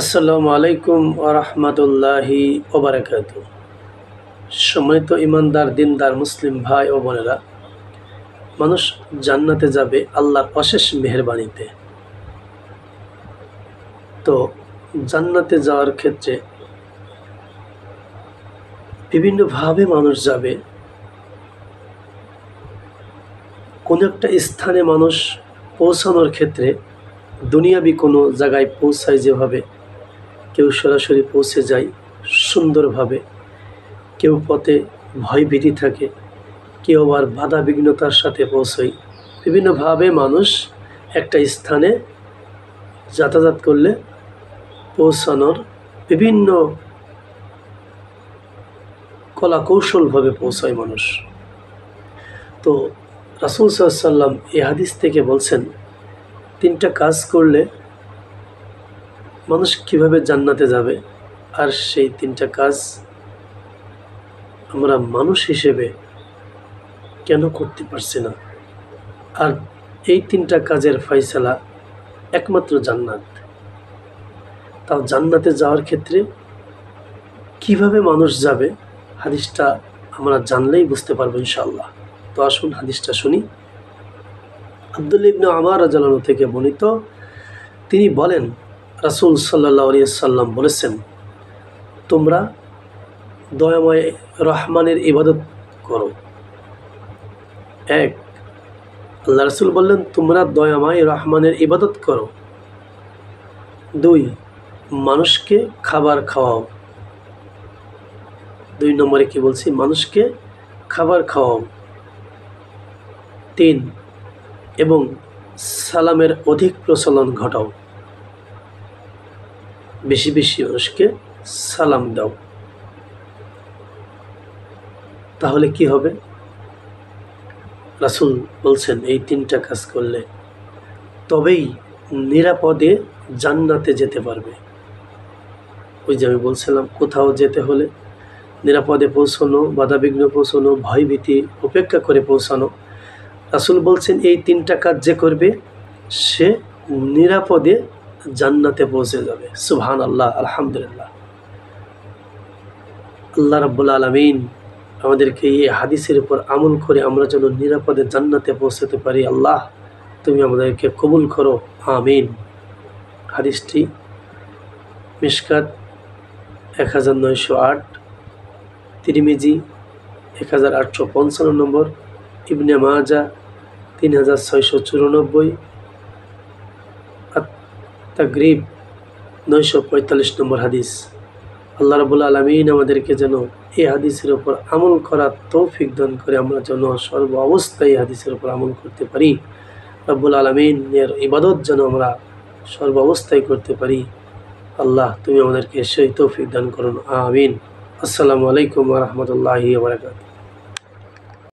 আসসালামু আলাইকুম ওয়া রাহমাতুল্লাহি ওয়া বারাকাতুহু। সম্মানিত ইমানদার দিনদার মুসলিম ভাই ও বোনেরা, মানুষ জান্নাতে যাবে আল্লাহর অশেষ মেহেরবানিতে। তো জান্নাতে যাওয়ার ক্ষেত্রে বিভিন্নভাবে মানুষ যাবে। কোনো একটা স্থানে মানুষ পৌঁছানোর ক্ষেত্রে দুনিয়াবি কোনো জায়গায় পৌঁছায় যেভাবে, কেউ সরাসরি পৌঁছে যায় সুন্দরভাবে, কেউ পথে ভয়ভীতি থাকে, কেউ আবার বাধা বিঘ্নতার সাথে পৌঁছয়। বিভিন্নভাবে মানুষ একটা স্থানে যাতায়াত করলে পৌঁছানোর বিভিন্ন কলা কৌশলভাবে পৌঁছায় মানুষ। তো রাসূল সাল্লাল্লাহু আলাইহি ওয়াসাল্লাম এই হাদিস থেকে বলছেন, তিনটা কাজ করলে মানুষ কিভাবে জান্নাতে যাবে, আর সেই তিনটা কাজ আমরা মানুষ হিসেবে কেন করতে পারছি না, আর এই তিনটা কাজের ফয়সালা একমাত্র জান্নাত। তাও জান্নাতে যাওয়ার ক্ষেত্রে কিভাবে মানুষ যাবে, হাদিসটা আমরা জানলেই বুঝতে পারবো ইনশাআল্লাহ। তো আসুন হাদিসটা শুনি। আব্দুল্লাহ ইবনে উমর রাদিয়াল্লাহু আনহু থেকে বর্ণিত, তিনি বলেন, রাসূল সাল্লাল্লাহু আলাইহি ওয়াসাল্লাম বলেছেন, তোমরা দয়াময় রহমানের ইবাদত করো। এক, আল্লাহ রাসূল বললেন, তোমরা দয়াময় রহমানের ইবাদত করো। দুই, মানুষকে খাবার খাওয়াও। দুই নম্বরে কি বলছি, মানুষকে খাবার খাওয়াও। তিন, এবং সালামের অধিক প্রচলন ঘটাও, বেশি বেশি মানুষকে সালাম দাও। তাহলে কি হবে? রাসূল বলছেন, এই তিনটা কাজ করলে তবেই নিরাপদে জান্নাতে যেতে পারবে। ওই যে আমি বলছিলাম, কোথাও যেতে হলে নিরাপদে পৌঁছানো, বাধাবিঘ্ন পৌঁছানো, ভয়ভীতি উপেক্ষা করে পৌঁছানো। রাসূল বলছেন, এই তিনটা কাজ যে করবে সে নিরাপদে জান্নাতে পৌঁছে যাবে। সুবহানাল্লাহ, আলহামদুলিল্লাহ। আল্লাহ রাব্বুল আলামিন আমাদেরকে এই হাদিসের উপর আমল করে আমরা যেন নিরাপদে জান্নাতে পৌঁছাতে পারি। আল্লাহ, তুমি আমাদেরকে কবুল করো, আমিন। হাদিসটি মিশকাত 1908, তিরমিজি 1855 নম্বর, ইবনে মাজাহ 3694, আত-তাগরিব 945 নম্বর হাদিস। আল্লাহ রাব্বুল আলামিন আমাদেরকে যেন এই হাদিসের উপর আমল করার তৌফিক দান করে আমরা যেন সর্ব অবস্থায় এই হাদিসের উপর আমল করতে পারি। রাব্বুল আলামিনের ইবাদত যেন আমরা সর্ব অবস্থায় করতে পারি। আল্লাহ, তুমি আমাদেরকে সেই তৌফিক দান করুন, আমিন। আসসালামু আলাইকুম ওয়া রাহমাতুল্লাহি ওয়া বারাকাতুহু।